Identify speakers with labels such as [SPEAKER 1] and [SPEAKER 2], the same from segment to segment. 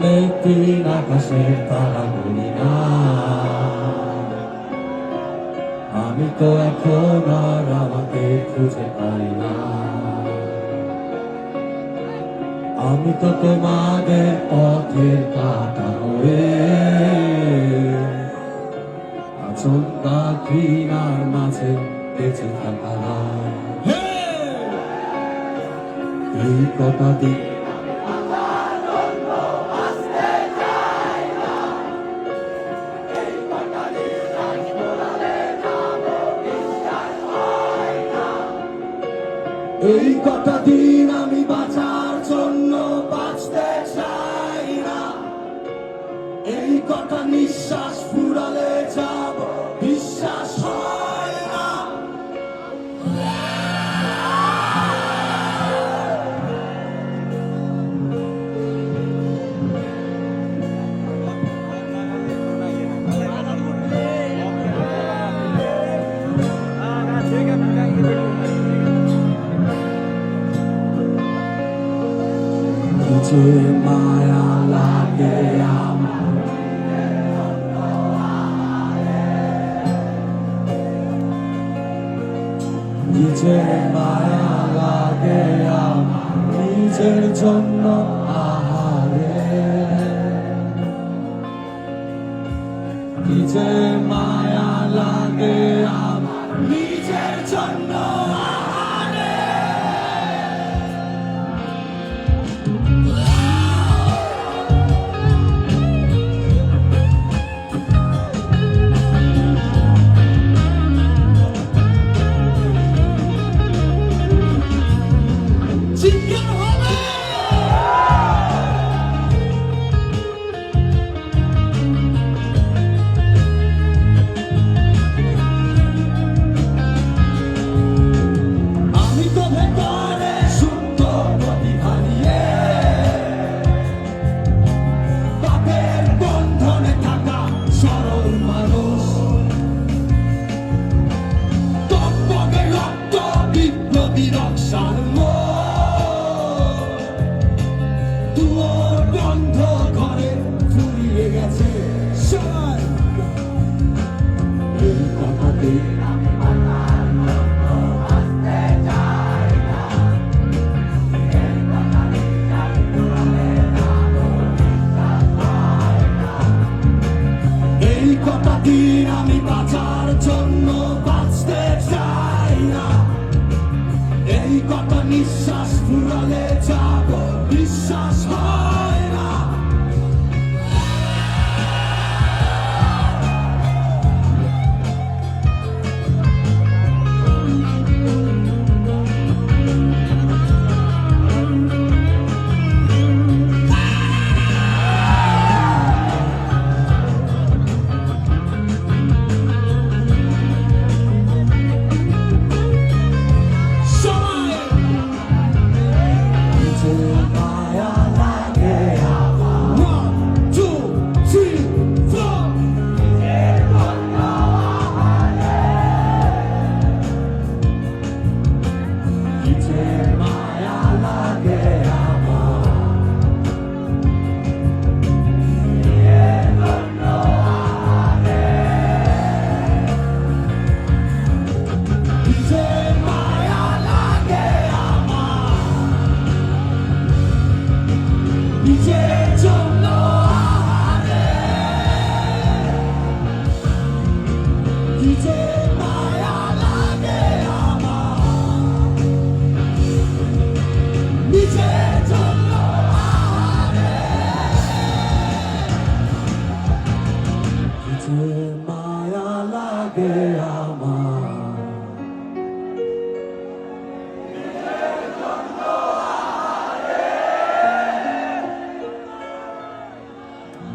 [SPEAKER 1] অনেক দিন আকাশের তারা গুনি না, আমি তো এখন আর আমাকে খুঁজে পাই না। আমি তো তোমাদের পথের কাঁটা হয়ে আচমকা ঘৃণার মাঝে বেঁচে থাকলাম। এই কটা দিন এই কটা দিন আমি বাঁচার জন্য বাঁচতে চাই না, এই কটা নিঃশ্বাস ফুরালে যাব বিশ্বাস হয় না। যে মায়া লাগে আমার, যে মায়া লাগে আমার নিজের জন্য আহারে, যে মায়া লাগে আমার নিজের জন্য আহারে। বন্ধ করে ফুরিয়ে গেছে এই কথাতে এই কটা দিন আমি বাঁচার জন্য বাঁচতে চাই না, এই কটা নিঃশ্বাস ফুরালে যাব বিশ্বাস হয় না।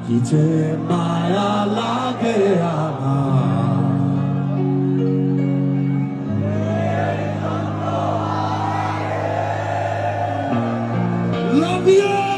[SPEAKER 1] কি যে মায়া লাগে আমার, love you.